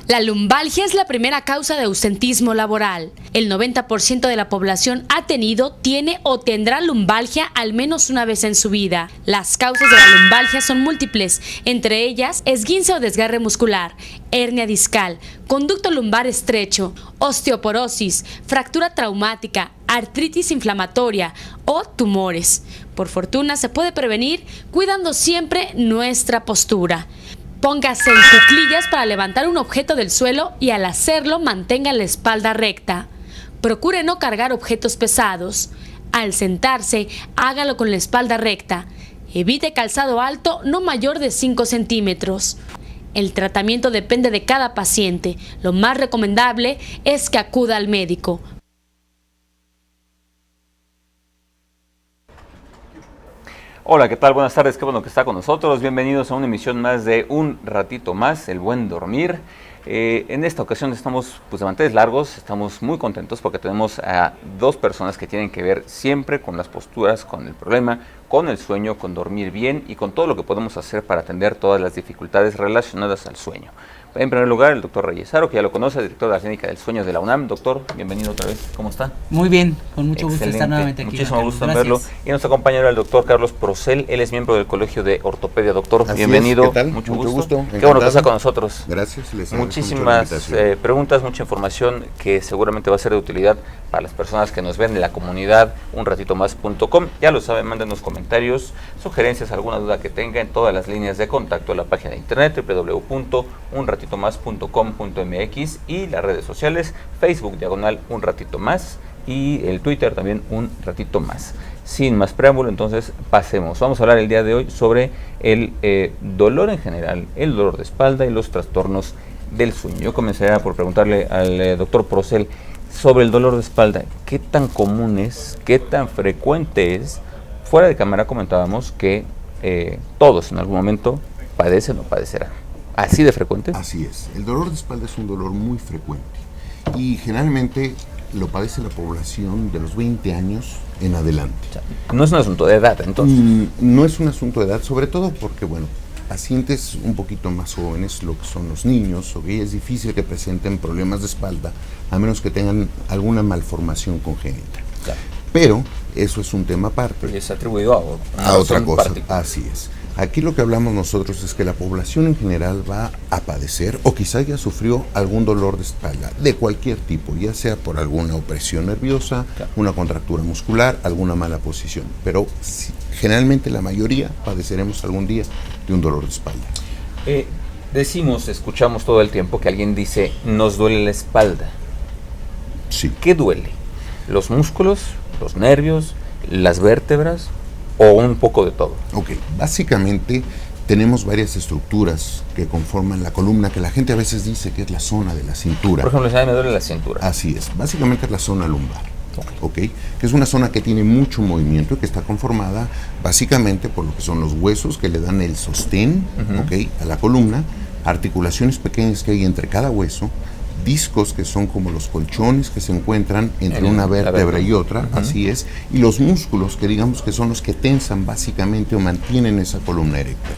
La lumbalgia es la primera causa de ausentismo laboral. El 90% de la población ha tenido, tiene o tendrá lumbalgia al menos una vez en su vida. Las causas de la lumbalgia son múltiples, entre ellas esguince o desgarre muscular, hernia discal, conducto lumbar estrecho, osteoporosis, fractura traumática, artritis inflamatoria o tumores. Por fortuna se puede prevenir cuidando siempre nuestra postura. Póngase en cuclillas para levantar un objeto del suelo y al hacerlo mantenga la espalda recta. Procure no cargar objetos pesados. Al sentarse, hágalo con la espalda recta. Evite calzado alto no mayor de 5 centímetros. El tratamiento depende de cada paciente. Lo más recomendable es que acuda al médico. Hola, ¿qué tal? Buenas tardes, qué bueno que está con nosotros. Bienvenidos a una emisión más de Un Ratito Más, el Buen Dormir. En esta ocasión estamos de manteles largos, estamos muy contentos porque tenemos a dos personas que tienen que ver siempre con las posturas, con el problema, con el sueño, con dormir bien y con todo lo que podemos hacer para atender todas las dificultades relacionadas al sueño. En primer lugar, el doctor Reyesaro, que ya lo conoce, director de la Clínica del Sueño de la UNAM. Doctor, bienvenido otra vez. ¿Cómo está? Muy bien, con mucho Excelente. gusto estar nuevamente aquí. Muchísimo gusto en verlo. Y nos acompaña ahora el doctor Carlos Procel. Él es miembro del Colegio de Ortopedia. Doctor, Así bienvenido. es. ¿Qué tal? Mucho gusto. Qué Encantado. bueno que está con nosotros. Gracias. Les Muchísimas preguntas, mucha información que seguramente va a ser de utilidad para las personas que nos ven en la comunidad unratitomás.com. Ya lo saben, mándenos comentarios, sugerencias, alguna duda que tenga en todas las líneas de contacto a la página de internet www.unratitomás.com.mx y las redes sociales, Facebook /Un Ratito Más y el Twitter también Un Ratito Más. Sin más preámbulo, entonces pasemos. Vamos a hablar el día de hoy sobre el dolor en general, el dolor de espalda y los trastornos del sueño. Yo comenzaría por preguntarle al doctor Procel sobre el dolor de espalda. ¿Qué tan común es? ¿Qué tan frecuente es? Fuera de cámara comentábamos que todos en algún momento padecen o padecerán. ¿Así de frecuente? Así es. El dolor de espalda es un dolor muy frecuente y generalmente lo padece la población de los 20 años en adelante. O sea, no es un asunto de edad, entonces. No es un asunto de edad, sobre todo porque, pacientes un poquito más jóvenes, lo que son los niños, es difícil que presenten problemas de espalda, a menos que tengan alguna malformación congénita. Claro. Pero eso es un tema aparte. Pero es atribuido a otra cosa. Particular. Así es. Aquí lo que hablamos nosotros es que la población en general va a padecer o quizá ya sufrió algún dolor de espalda de cualquier tipo, ya sea por alguna opresión nerviosa, claro, una contractura muscular, alguna mala posición. Pero generalmente la mayoría padeceremos algún día de un dolor de espalda. Escuchamos todo el tiempo que alguien dice, nos duele la espalda. Sí. ¿Qué duele? ¿Los músculos, los nervios, las vértebras o un poco de todo? Ok, básicamente tenemos varias estructuras que conforman la columna, que la gente a veces dice que es la zona de la cintura. Por ejemplo, me duele la cintura. Así es, básicamente es la zona lumbar. Okay. Que es una zona que tiene mucho movimiento y que está conformada básicamente por lo que son los huesos que le dan el sostén, a la columna, articulaciones pequeñas que hay entre cada hueso, discos que son como los colchones que se encuentran entre una vértebra y otra, así es, y los músculos que digamos que son los que tensan básicamente o mantienen esa columna erecta.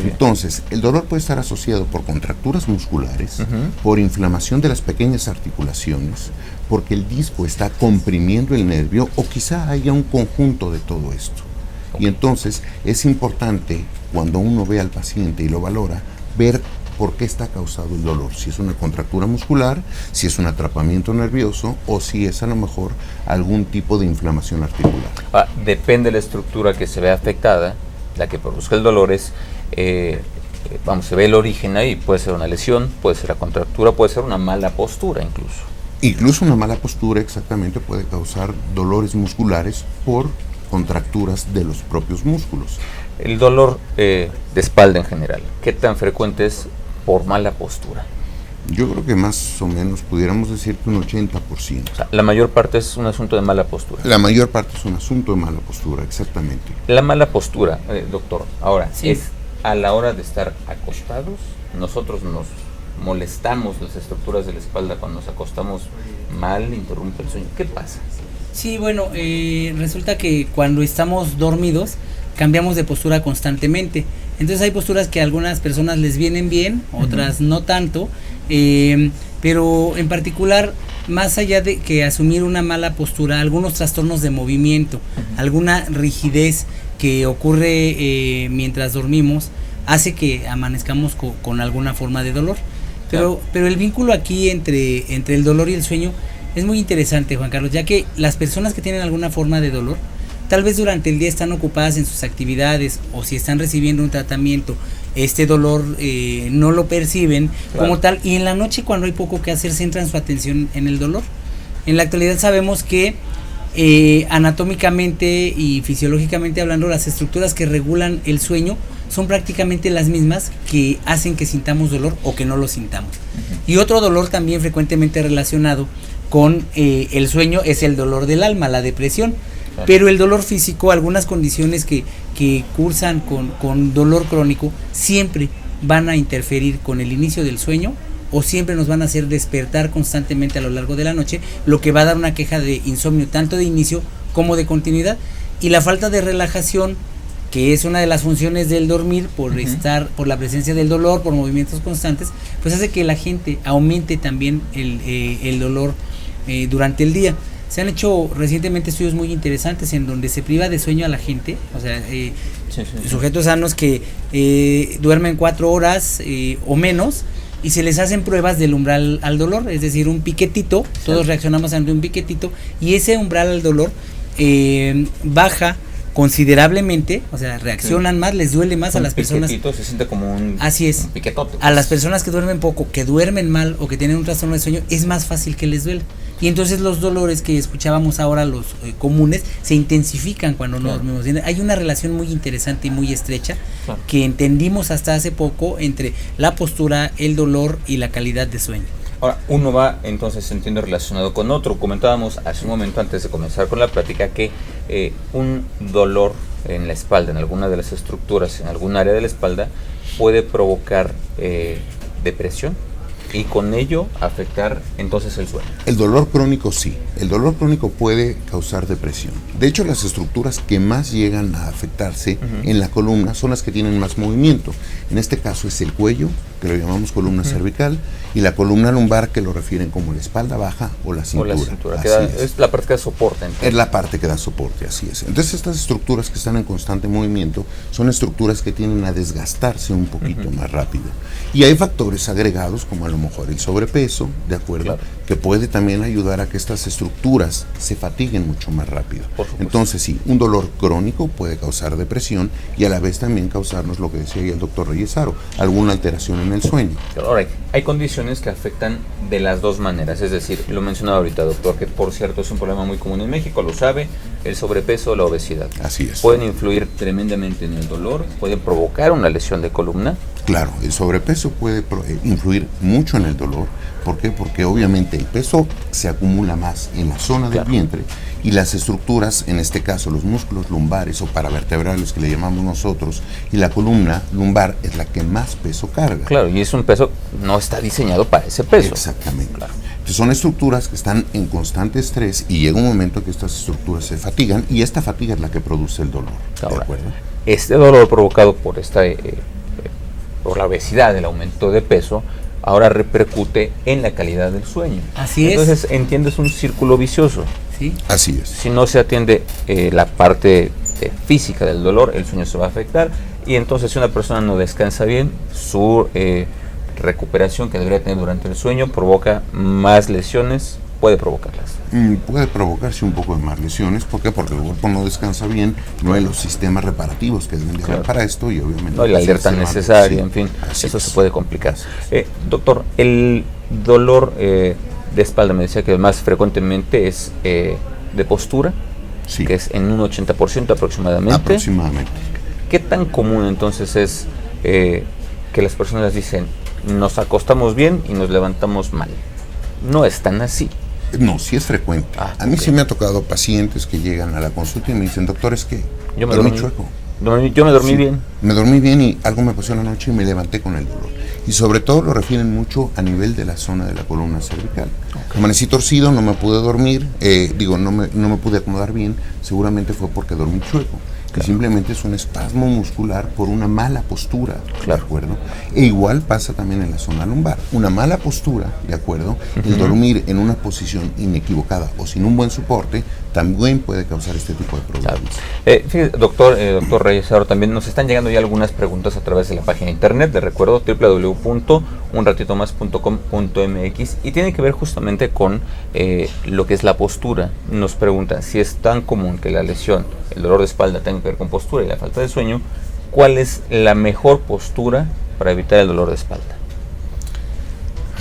Entonces, el dolor puede estar asociado por contracturas musculares, por inflamación de las pequeñas articulaciones, porque el disco está comprimiendo el nervio o quizá haya un conjunto de todo esto. Y entonces es importante, cuando uno ve al paciente y lo valora, ver por qué está causado el dolor, si es una contractura muscular, si es un atrapamiento nervioso o si es a lo mejor algún tipo de inflamación articular. Depende de la estructura que se vea afectada, la que produzca el dolor es, se ve el origen ahí, puede ser una lesión, puede ser la contractura, puede ser una mala postura incluso. Incluso una mala postura exactamente puede causar dolores musculares por contracturas de los propios músculos. El dolor de espalda en general, ¿qué tan frecuente es por mala postura? Yo creo que más o menos pudiéramos decir que un 80%. O sea, la mayor parte es un asunto de mala postura. La mayor parte es un asunto de mala postura, exactamente. La mala postura, doctor, ahora, sí, es a la hora de estar acostados, nosotros nos molestamos las estructuras de la espalda cuando nos acostamos mal, interrumpe el sueño. ¿Qué pasa? Sí, bueno, resulta que cuando estamos dormidos cambiamos de postura constantemente. Entonces hay posturas que a algunas personas les vienen bien, otras no tanto, pero en particular, más allá de que asumir una mala postura, algunos trastornos de movimiento, alguna rigidez que ocurre mientras dormimos, hace que amanezcamos con alguna forma de dolor. Pero el vínculo aquí entre el dolor y el sueño es muy interesante, Juan Carlos, ya que las personas que tienen alguna forma de dolor, tal vez durante el día están ocupadas en sus actividades, o si están recibiendo un tratamiento, este dolor no lo perciben como tal, y en la noche, cuando hay poco que hacer, centran su atención en el dolor. En la actualidad sabemos que anatómicamente y fisiológicamente hablando, las estructuras que regulan el sueño son prácticamente las mismas que hacen que sintamos dolor o que no lo sintamos. Y otro dolor también frecuentemente relacionado con el sueño es el dolor del alma, la depresión. Pero el dolor físico, algunas condiciones que cursan con dolor crónico, siempre van a interferir con el inicio del sueño, o siempre nos van a hacer despertar constantemente a lo largo de la noche, lo que va a dar una queja de insomnio tanto de inicio como de continuidad. Y la falta de relajación, que es una de las funciones del dormir, por la presencia del dolor, por movimientos constantes, pues hace que la gente aumente también el dolor durante el día. Se han hecho recientemente estudios muy interesantes en donde se priva de sueño a la gente, o sea, sujetos sanos que duermen 4 horas o menos, y se les hacen pruebas del umbral al dolor, es decir, un piquetito, todos reaccionamos ante un piquetito, y ese umbral al dolor baja considerablemente, o sea, reaccionan más, les duele más a las personas. Se siente como un piquetote. A las personas que duermen poco, que duermen mal o que tienen un trastorno de sueño, es más fácil que les duela. Y entonces los dolores que escuchábamos ahora, los comunes, se intensifican cuando no dormimos bien. Hay una relación muy interesante y muy estrecha que entendimos hasta hace poco entre la postura, el dolor y la calidad de sueño. Ahora, uno va entonces, entiendo, relacionado con otro. Comentábamos hace un momento, antes de comenzar con la plática, que un dolor en la espalda, en alguna de las estructuras, en algún área de la espalda, puede provocar depresión y con ello afectar entonces el sueño. El dolor crónico sí, el dolor crónico puede causar depresión. De hecho, las estructuras que más llegan a afectarse en la columna son las que tienen más movimiento. En este caso es el cuello, que lo llamamos columna cervical, y la columna lumbar, que lo refieren como la espalda baja o la cintura. Es la parte que da soporte. Entonces. Es la parte que da soporte, así es. Entonces estas estructuras que están en constante movimiento son estructuras que tienden a desgastarse un poquito más rápido. Y hay factores agregados, como a lo mejor el sobrepeso, ¿de acuerdo? Que puede también ayudar a que estas estructuras se fatiguen mucho más rápido. Entonces sí, un dolor crónico puede causar depresión y a la vez también causarnos lo que decía el doctor Reyesaro, alguna alteración en el sueño. Ahora, hay condiciones que afectan de las dos maneras, es decir, lo mencionaba ahorita, doctor, que por cierto es un problema muy común en México, lo sabe, el sobrepeso o la obesidad. Así es. Pueden influir tremendamente en el dolor, pueden provocar una lesión de columna. Claro, el sobrepeso puede influir mucho en el dolor. ¿Por qué? Porque obviamente el peso se acumula más en la zona del vientre y las estructuras, en este caso los músculos lumbares o paravertebrales que le llamamos nosotros, y la columna lumbar es la que más peso carga. Claro, y es un peso, no está diseñado para ese peso. Exactamente. Claro. Entonces son estructuras que están en constante estrés y llega un momento que estas estructuras se fatigan y esta fatiga es la que produce el dolor. Ahora, ¿de acuerdo? Este dolor provocado por por la obesidad, el aumento de peso, ahora repercute en la calidad del sueño. Así es. Entonces, entiendes, un círculo vicioso. Sí. Así es. Si no se atiende la parte física del dolor, el sueño se va a afectar y entonces si una persona no descansa bien, su recuperación que debería tener durante el sueño provoca más lesiones, puede provocarlas. Puede provocarse un poco de más lesiones. ¿Por qué? Porque el cuerpo no descansa bien, no hay los sistemas reparativos que deben de haber para esto y obviamente... No hay la alerta necesaria, en fin, eso se puede complicar. Doctor, el dolor de espalda, me decía que más frecuentemente es de postura, que es en un 80% aproximadamente. Aproximadamente. ¿Qué tan común entonces es que las personas dicen, nos acostamos bien y nos levantamos mal? No es tan así. No, sí es frecuente. A mí sí me ha tocado pacientes que llegan a la consulta y me dicen, doctor, es que yo me dormí chueco. Yo me dormí bien. Me dormí bien y algo me pasó en la noche y me levanté con el dolor. Y sobre todo lo refieren mucho a nivel de la zona de la columna cervical. Amanecí torcido, no me pude dormir, no me pude acomodar bien, seguramente fue porque dormí chueco. que simplemente es un espasmo muscular por una mala postura, ¿de acuerdo? E igual pasa también en la zona lumbar. Una mala postura, ¿de acuerdo? El dormir en una posición inequivocada o sin un buen soporte también puede causar este tipo de problemas. Fíjese, doctor Reyes, ahora también nos están llegando ya algunas preguntas a través de la página de internet, de recuerdo, www.unratitomas.com.mx, y tiene que ver justamente con lo que es la postura. Nos preguntan si es tan común que la lesión, el dolor de espalda tenga que ver con postura y la falta de sueño, ¿cuál es la mejor postura para evitar el dolor de espalda?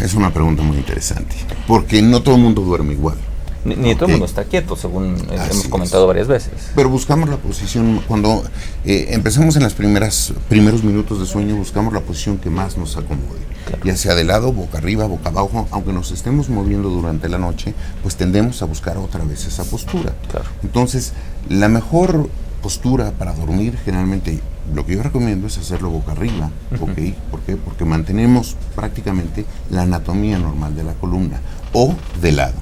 Es una pregunta muy interesante, porque no todo el mundo duerme igual. Ni todo el mundo está quieto, según hemos comentado varias veces. Pero buscamos la posición, cuando empezamos en los primeros minutos de sueño, buscamos la posición que más nos acomode. Claro. Ya sea de lado, boca arriba, boca abajo, aunque nos estemos moviendo durante la noche, pues tendemos a buscar otra vez esa postura. Claro. Entonces, la mejor postura para dormir, generalmente, lo que yo recomiendo es hacerlo boca arriba, ¿ok? ¿Por qué? Porque mantenemos prácticamente la anatomía normal de la columna, o de lado.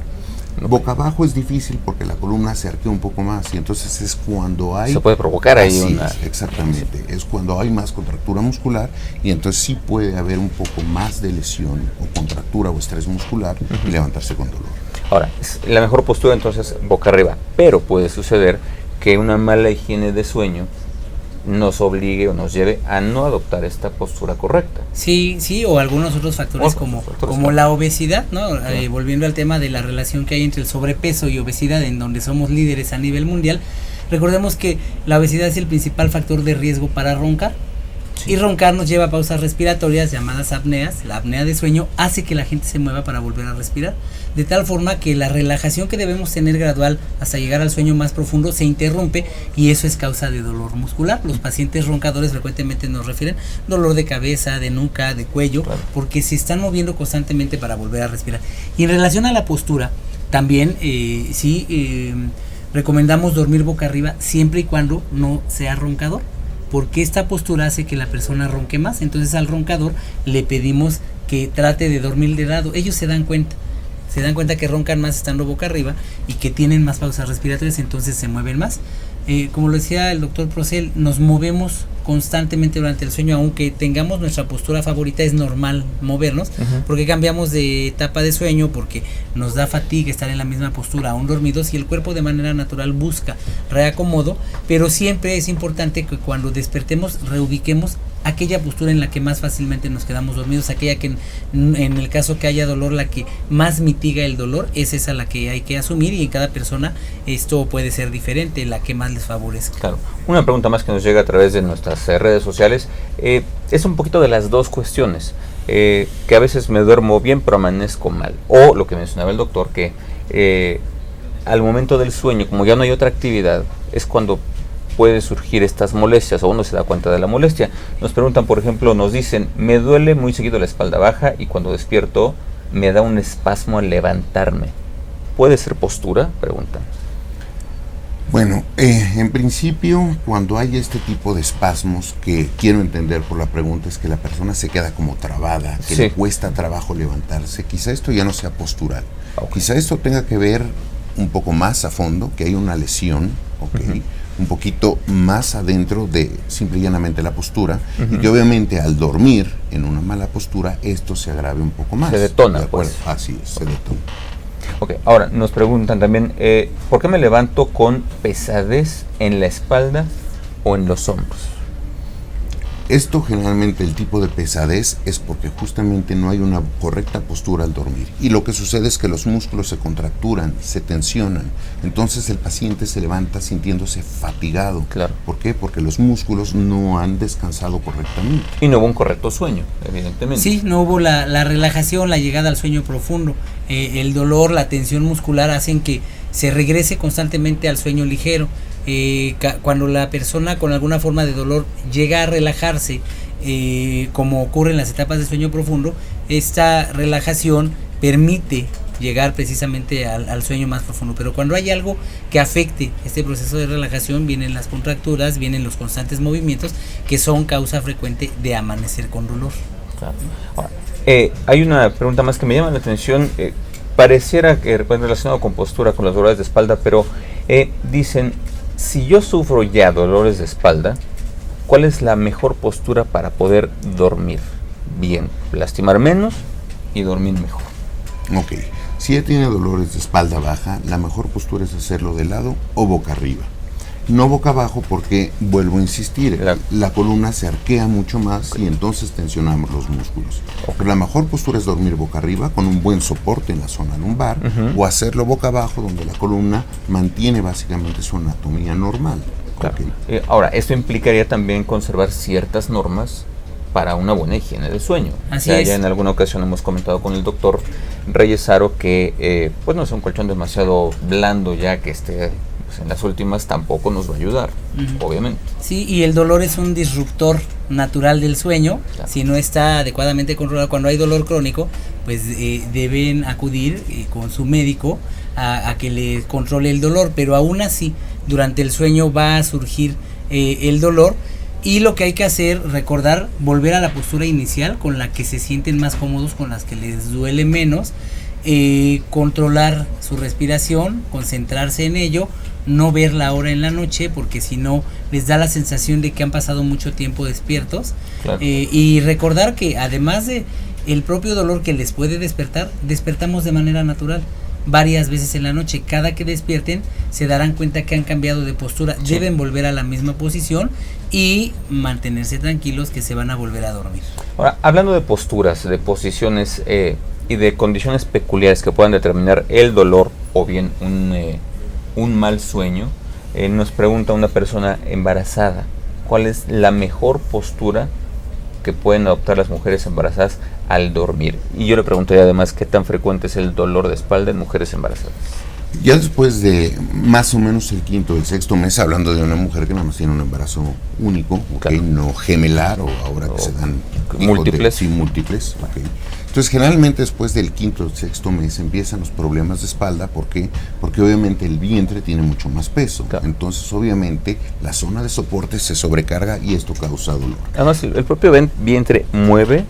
Boca abajo es difícil porque la columna se arquea un poco más y entonces es cuando hay... Se puede provocar ahí una... Exactamente, es cuando hay más contractura muscular y entonces sí puede haber un poco más de lesión o contractura o estrés muscular y levantarse con dolor. Ahora, la mejor postura entonces boca arriba, pero puede suceder que una mala higiene de sueño nos obligue o nos lleve a no adoptar esta postura correcta. Sí, o algunos otros factores como la obesidad, ¿no? Volviendo al tema de la relación que hay entre el sobrepeso y obesidad, en donde somos líderes a nivel mundial. Recordemos que la obesidad es el principal factor de riesgo para roncar. Sí. Y roncar nos lleva a pausas respiratorias llamadas apneas. La apnea de sueño hace que la gente se mueva para volver a respirar, de tal forma que la relajación que debemos tener gradual hasta llegar al sueño más profundo se interrumpe y eso es causa de dolor muscular. Los pacientes roncadores frecuentemente nos refieren dolor de cabeza, de nuca, de cuello, claro, porque se están moviendo constantemente para volver a respirar. Y en relación a la postura, también recomendamos dormir boca arriba siempre y cuando no sea roncador, porque esta postura hace que la persona ronque más. Entonces al roncador le pedimos que trate de dormir de lado. Ellos se dan cuenta que roncan más estando boca arriba y que tienen más pausas respiratorias, entonces se mueven más. Como lo decía el doctor Procel, nos movemos constantemente durante el sueño, aunque tengamos nuestra postura favorita, es normal movernos, porque cambiamos de etapa de sueño, porque nos da fatiga estar en la misma postura aún dormidos y el cuerpo de manera natural busca reacomodo, pero siempre es importante que cuando despertemos reubiquemos aquella postura en la que más fácilmente nos quedamos dormidos, aquella que en el caso que haya dolor, la que más mitiga el dolor, es esa la que hay que asumir, y en cada persona esto puede ser diferente, la que más les favorezca. Claro. Una pregunta más que nos llega a través de nuestras redes sociales, es un poquito de las dos cuestiones, que a veces me duermo bien pero amanezco mal, o lo que mencionaba el doctor, que al momento del sueño, como ya no hay otra actividad, es cuando puede surgir estas molestias, o uno se da cuenta de la molestia. Nos preguntan, por ejemplo, nos dicen, me duele muy seguido la espalda baja y cuando despierto me da un espasmo al levantarme. ¿Puede ser postura?, preguntan. Bueno, en principio, cuando hay este tipo de espasmos, que quiero entender por la pregunta, es que la persona se queda como trabada, que le cuesta trabajo levantarse. Quizá esto ya no sea postural. Quizá esto tenga que ver un poco más a fondo, que hay una lesión, un poquito más adentro de simple y llanamente la postura, y que obviamente al dormir en una mala postura esto se agrave un poco más. Se detona, pues. Así es, se detona. Ok, ahora nos preguntan también, ¿por qué me levanto con pesadez en la espalda o en los hombros? Esto generalmente, el tipo de pesadez, es porque justamente no hay una correcta postura al dormir. Y lo que sucede es que los músculos se contracturan, se tensionan. Entonces el paciente se levanta sintiéndose fatigado. Claro. ¿Por qué? Porque los músculos no han descansado correctamente. Y no hubo un correcto sueño, evidentemente. Sí, no hubo la relajación, la llegada al sueño profundo. El dolor, la tensión muscular hacen que se regrese constantemente al sueño ligero. Cuando la persona con alguna forma de dolor llega a relajarse, como ocurre en las etapas de sueño profundo, esta relajación permite llegar precisamente al sueño más profundo. Pero cuando hay algo que afecte este proceso de relajación, vienen las contracturas, vienen los constantes movimientos, que son causa frecuente de amanecer con dolor. Claro. Ahora, hay una pregunta más que me llama la atención, pareciera que relacionado con postura, con las dolores de espalda, pero dicen, si yo sufro ya dolores de espalda, ¿cuál es la mejor postura para poder dormir bien? Lastimar menos y dormir mejor. Ok, si ella tiene dolores de espalda baja, la mejor postura es hacerlo de lado o boca arriba. No boca abajo porque, vuelvo a insistir, la columna se arquea mucho más y entonces tensionamos los músculos. Pero la mejor postura es dormir boca arriba con un buen soporte en la zona lumbar o hacerlo boca abajo donde la columna mantiene básicamente su anatomía normal. Claro. Okay. Ahora, esto implicaría también conservar ciertas normas para una buena higiene del sueño. Así es. Ya en alguna ocasión hemos comentado con el doctor Reyesaro que pues no es un colchón demasiado blando ya que esté pues, en las últimas tampoco nos va a ayudar, obviamente. Sí, y el dolor es un disruptor natural del sueño. Claro. Si no está adecuadamente controlado, cuando hay dolor crónico, pues deben acudir con su médico a que le controle el dolor, pero aún así, durante el sueño va a surgir el dolor. Y lo que hay que hacer, recordar, volver a la postura inicial con la que se sienten más cómodos, con las que les duele menos, controlar su respiración, concentrarse en ello, no ver la hora en la noche, porque si no les da la sensación de que han pasado mucho tiempo despiertos. Claro. Y recordar que además de el propio dolor que les puede despertar, despertamos de manera natural varias veces en la noche. Cada que despierten se darán cuenta que han cambiado de postura, sí. Deben volver a la misma posición y mantenerse tranquilos que se van a volver a dormir. Ahora, hablando de posturas, de posiciones y de condiciones peculiares que puedan determinar el dolor o bien un mal sueño, nos pregunta una persona embarazada, ¿cuál es la mejor postura que pueden adoptar las mujeres embarazadas al dormir? Y yo le preguntaría además qué tan frecuente es el dolor de espalda en mujeres embarazadas. Ya después de más o menos el quinto o el sexto mes, hablando de una mujer que nada más tiene un embarazo único, claro. Okay, no gemelar, o ahora que se dan múltiples. Sí, múltiples. Okay. Entonces, generalmente después del quinto o sexto mes empiezan los problemas de espalda. ¿Por qué? Porque obviamente el vientre tiene mucho más peso. Claro. Entonces, obviamente, la zona de soporte se sobrecarga y esto causa dolor. Además, el propio vientre mueve,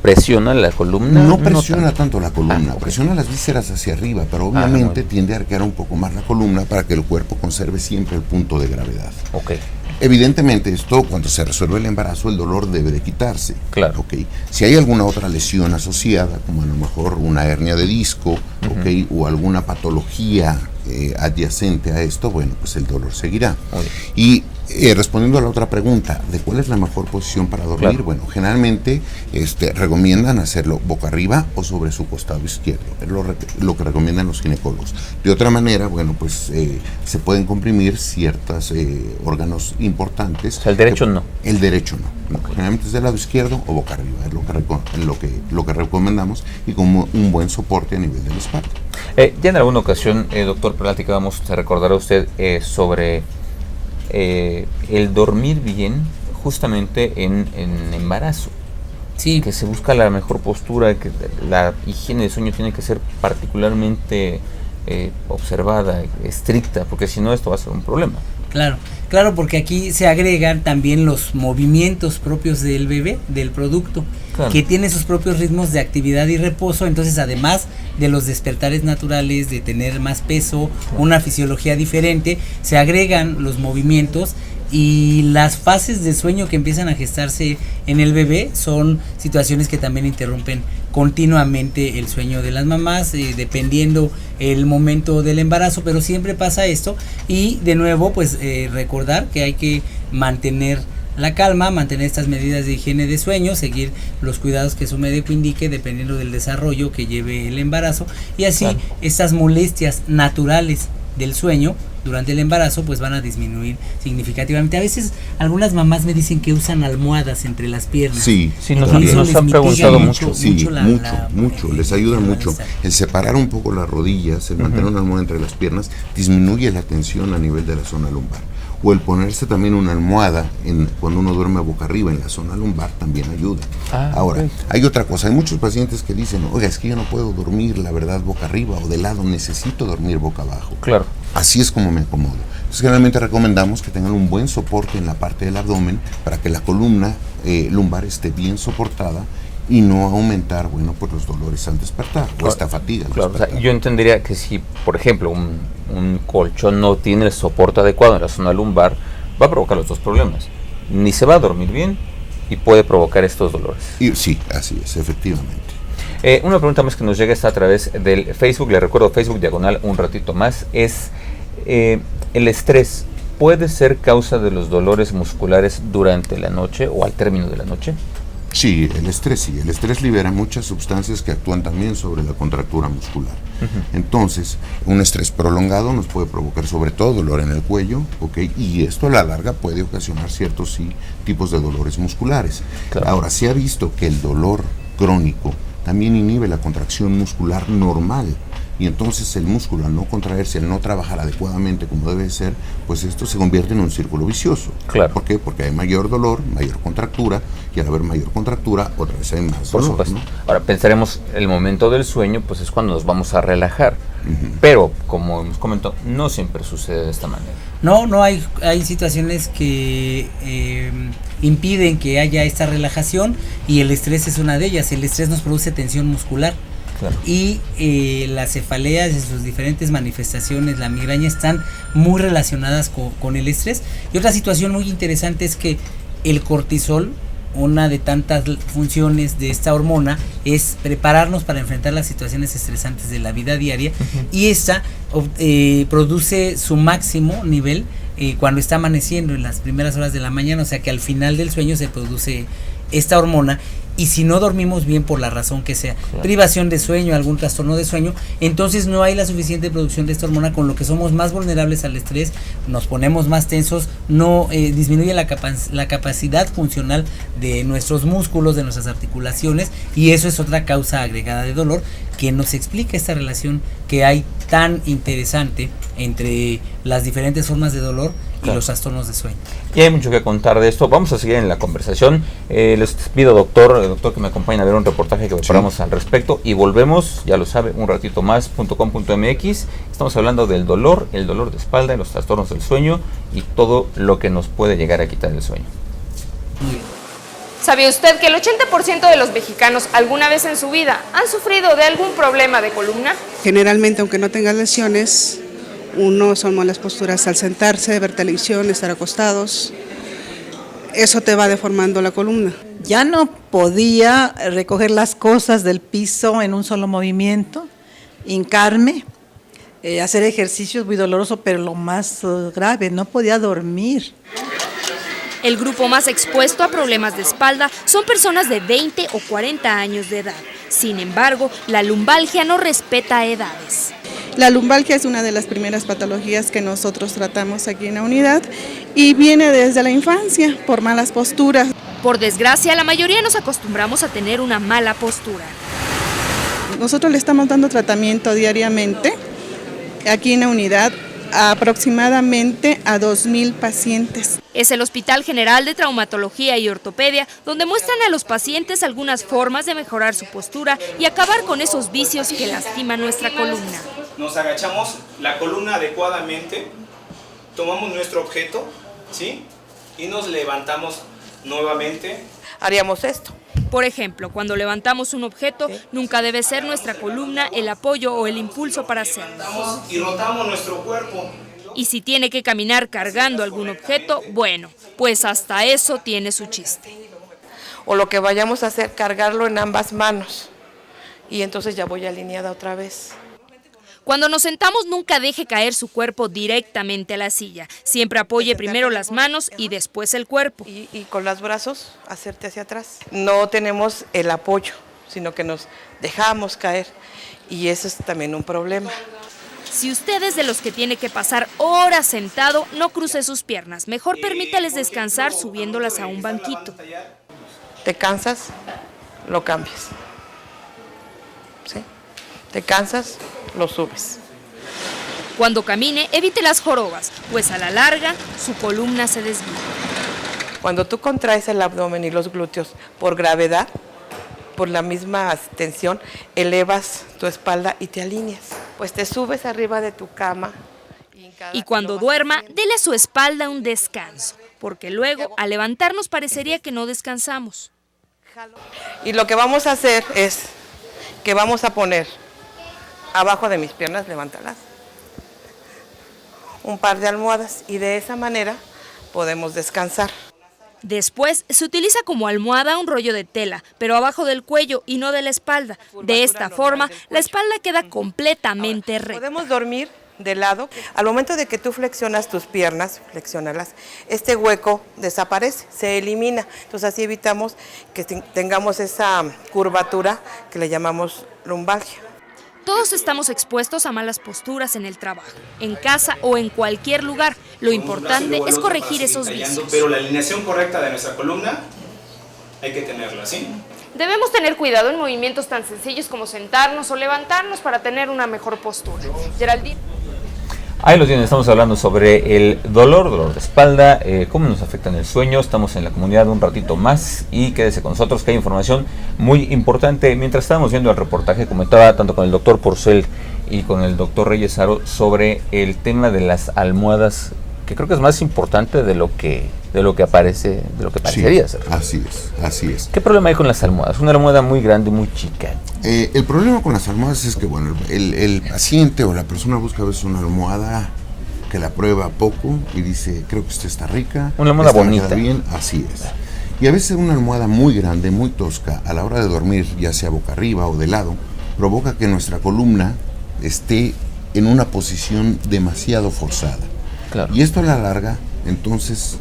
presiona la columna. No presiona tanto la columna, okay. Presiona las vísceras hacia arriba, pero obviamente tiende a arquear un poco más la columna para que el cuerpo conserve siempre el punto de gravedad. Okay. Evidentemente esto, cuando se resuelve el embarazo, el dolor debe de quitarse. Claro. Okay. Si hay alguna otra lesión asociada, como a lo mejor una hernia de disco, okay, o alguna patología adyacente a esto, bueno, pues el dolor seguirá. Y respondiendo a la otra pregunta, de cuál es la mejor posición para dormir, claro. Bueno, generalmente recomiendan hacerlo boca arriba o sobre su costado izquierdo, es lo que recomiendan los ginecólogos. De otra manera, bueno, pues se pueden comprimir ciertos órganos importantes. O sea, el derecho no. El derecho no. Okay. Generalmente es del lado izquierdo o boca arriba, es lo que recomendamos, y como un buen soporte a nivel de la espalda. Ya en alguna ocasión, doctor, platicábamos, se recordará usted sobre el dormir bien justamente en embarazo. Sí. Que se busca la mejor postura, que la higiene de sueño tiene que ser particularmente observada, estricta, porque si no esto va a ser un problema. Claro, porque aquí se agregan también los movimientos propios del bebé, del producto, claro. Que tiene sus propios ritmos de actividad y reposo. Entonces, además de los despertares naturales, de tener más peso, claro. Una fisiología diferente, se agregan los movimientos. Y las fases de sueño que empiezan a gestarse en el bebé son situaciones que también interrumpen continuamente el sueño de las mamás, dependiendo el momento del embarazo, pero siempre pasa esto. Y de nuevo, pues recordar que hay que mantener la calma, mantener estas medidas de higiene de sueño, seguir los cuidados que su médico indique dependiendo del desarrollo que lleve el embarazo, y así claro. Estas molestias naturales del sueño durante el embarazo pues van a disminuir significativamente. A veces algunas mamás me dicen que usan almohadas entre las piernas. Sí, nos han preguntado mucho. Sí, mucho, les ayuda mucho. El separar un poco las rodillas, el mantener una almohada entre las piernas, disminuye la tensión a nivel de la zona lumbar. O el ponerse también una almohada cuando uno duerme boca arriba en la zona lumbar también ayuda. Ahora, okay. Hay otra cosa, hay muchos pacientes que dicen, oiga, es que yo no puedo dormir, la verdad, boca arriba o de lado, necesito dormir boca abajo. Claro. Así es como me acomodo. Entonces, generalmente recomendamos que tengan un buen soporte en la parte del abdomen para que la columna lumbar esté bien soportada y no aumentar, bueno, pues los dolores al despertar o esta fatiga al Claro, o sea, despertar. yo entendería que si, por ejemplo, un colchón no tiene el soporte adecuado en la zona lumbar, va a provocar los dos problemas. Ni se va a dormir bien y puede provocar estos dolores. Y sí, así es, efectivamente. Una pregunta más que nos llega está a través del Facebook, le recuerdo Facebook diagonal un ratito más, es el estrés puede ser causa de los dolores musculares durante la noche o al término de la noche. Sí, el estrés libera muchas sustancias que actúan también sobre la contractura muscular. Entonces, un estrés prolongado nos puede provocar sobre todo dolor en el cuello, ¿ok? Y esto a la larga puede ocasionar ciertos tipos de dolores musculares. Claro. Ahora, se ha visto que el dolor crónico también inhibe la contracción muscular normal. Y entonces el músculo, al no contraerse, al no trabajar adecuadamente como debe ser, pues esto se convierte en un círculo vicioso. Claro. ¿Por qué? Porque hay mayor dolor, mayor contractura, y al haber mayor contractura, otra vez hay más Por dolor, supuesto. ¿no? Ahora pensaremos, el momento del sueño, pues es cuando nos vamos a relajar. Pero, como hemos comentado, no siempre sucede de esta manera. No hay situaciones que impiden que haya esta relajación y el estrés es una de ellas. El estrés nos produce tensión muscular. Claro. Y las cefaleas en sus diferentes manifestaciones, la migraña, están muy relacionadas con el estrés. Y otra situación muy interesante es que el cortisol, una de tantas funciones de esta hormona, es prepararnos para enfrentar las situaciones estresantes de la vida diaria, y esta produce su máximo nivel cuando está amaneciendo en las primeras horas de la mañana, o sea que al final del sueño se produce esta hormona. Y si no dormimos bien por la razón que sea, claro, privación de sueño, algún trastorno de sueño, entonces no hay la suficiente producción de esta hormona, con lo que somos más vulnerables al estrés, nos ponemos más tensos, no disminuye la capacidad funcional de nuestros músculos, de nuestras articulaciones, y eso es otra causa agregada de dolor que nos explica esta relación que hay tan interesante entre las diferentes formas de dolor y los trastornos de sueño. Y hay mucho que contar de esto. Vamos a seguir en la conversación. Les pido, doctor, que me acompañen a ver un reportaje que preparamos al respecto, y volvemos, ya lo sabe, un ratito más.com.mx. Estamos hablando del dolor, el dolor de espalda, los trastornos del sueño y todo lo que nos puede llegar a quitar el sueño. Muy bien. ¿Sabía usted que el 80% de los mexicanos alguna vez en su vida han sufrido de algún problema de columna? Generalmente, aunque no tengas lesiones, uno son malas posturas al sentarse, ver televisión, estar acostados. Eso te va deformando la columna. Ya no podía recoger las cosas del piso en un solo movimiento, hincarme, hacer ejercicios muy doloroso, pero lo más grave, no podía dormir. El grupo más expuesto a problemas de espalda son personas de 20 o 40 años de edad. Sin embargo, la lumbalgia no respeta edades. La lumbalgia es una de las primeras patologías que nosotros tratamos aquí en la unidad y viene desde la infancia por malas posturas. Por desgracia, la mayoría nos acostumbramos a tener una mala postura. Nosotros le estamos dando tratamiento diariamente aquí en la unidad aproximadamente a 2,000 pacientes. Es el Hospital General de Traumatología y Ortopedia, donde muestran a los pacientes algunas formas de mejorar su postura y acabar con esos vicios que lastiman nuestra columna. Nos agachamos la columna adecuadamente, tomamos nuestro objeto, ¿sí? Y nos levantamos nuevamente. Haríamos esto. Por ejemplo, cuando levantamos un objeto, nunca debe ser nuestra columna el apoyo o el impulso para hacerlo. Y rotamos nuestro cuerpo. Y si tiene que caminar cargando algún objeto, bueno, pues hasta eso tiene su chiste. O lo que vayamos a hacer, cargarlo en ambas manos. Y entonces ya voy alineada otra vez. Cuando nos sentamos, nunca deje caer su cuerpo directamente a la silla. Siempre apoye primero las manos y después el cuerpo. Y con los brazos, hacerte hacia atrás. No tenemos el apoyo, sino que nos dejamos caer. Y eso es también un problema. Si usted es de los que tiene que pasar horas sentado, no cruce sus piernas. Mejor permítales descansar subiéndolas a un banquito. Te cansas, lo cambias. ¿Sí? Te cansas, lo subes. Cuando camine, evite las jorobas, pues a la larga su columna se desvía. Cuando tú contraes el abdomen y los glúteos por gravedad, por la misma tensión, elevas tu espalda y te alineas. Pues te subes arriba de tu cama. Y cuando duerma, dele a su espalda un descanso, porque luego al levantarnos parecería que no descansamos. Y lo que vamos a hacer es que vamos a poner abajo de mis piernas, levántalas, un par de almohadas y de esa manera podemos descansar. Después se utiliza como almohada un rollo de tela, pero abajo del cuello y no de la espalda. De esta forma, la espalda queda completamente recta. Podemos dormir de lado. Al momento de que tú flexionas tus piernas, flexiónalas, este hueco desaparece, se elimina. Entonces así evitamos que tengamos esa curvatura que le llamamos lumbalgia. Todos estamos expuestos a malas posturas en el trabajo, en casa o en cualquier lugar. Lo importante es corregir esos vicios. Pero la alineación correcta de nuestra columna hay que tenerla, ¿sí? Debemos tener cuidado en movimientos tan sencillos como sentarnos o levantarnos para tener una mejor postura. Geraldine. Ahí lo tienen, estamos hablando sobre el dolor de espalda, cómo nos afecta en el sueño. Estamos en la comunidad un ratito más y quédese con nosotros que hay información muy importante. Mientras estábamos viendo el reportaje, comentaba tanto con el doctor Porcel y con el doctor Reyes Haro sobre el tema de las almohadas, que creo que es más importante de lo que aparece, de lo que parecería ser. Así es. ¿Qué problema hay con las almohadas? Una almohada muy grande, muy chica. El problema con las almohadas es que, bueno, el paciente o la persona busca a veces una almohada que la prueba poco y dice, creo que esta está rica. Una almohada bonita. Bien, así es. Y a veces una almohada muy grande, muy tosca, a la hora de dormir, ya sea boca arriba o de lado, provoca que nuestra columna esté en una posición demasiado forzada. Claro. Y esto a la larga, entonces,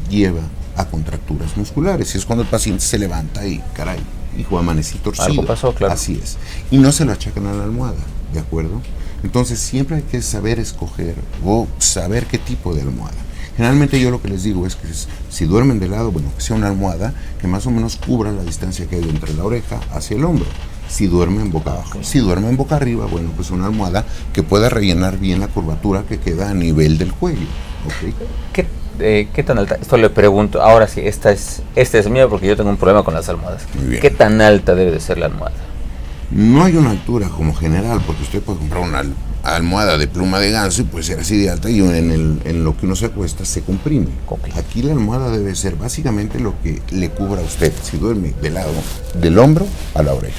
lleva a contracturas musculares. Y es cuando el paciente se levanta y, caray, hijo, amanecí torcido. Algo pasó, claro. Así es. Y no se lo achacan a la almohada, ¿de acuerdo? Entonces, siempre hay que saber escoger o saber qué tipo de almohada. Generalmente yo lo que les digo es que si duermen de lado, bueno, que sea una almohada que más o menos cubra la distancia que hay entre la oreja hacia el hombro. Si duermen boca abajo. Si duermen boca arriba, bueno, pues una almohada que pueda rellenar bien la curvatura que queda a nivel del cuello. ¿Okay? ¿Qué tan alta? Esto le pregunto. Ahora sí, esta es mía porque yo tengo un problema con las almohadas. Muy bien. ¿Qué tan alta debe de ser la almohada? No hay una altura como general, porque usted puede comprar una almohada de pluma de ganso y puede ser así de alta y en lo que uno se acuesta se comprime. Okay. Aquí la almohada debe ser básicamente lo que le cubra a usted, si duerme de lado, del hombro a la oreja.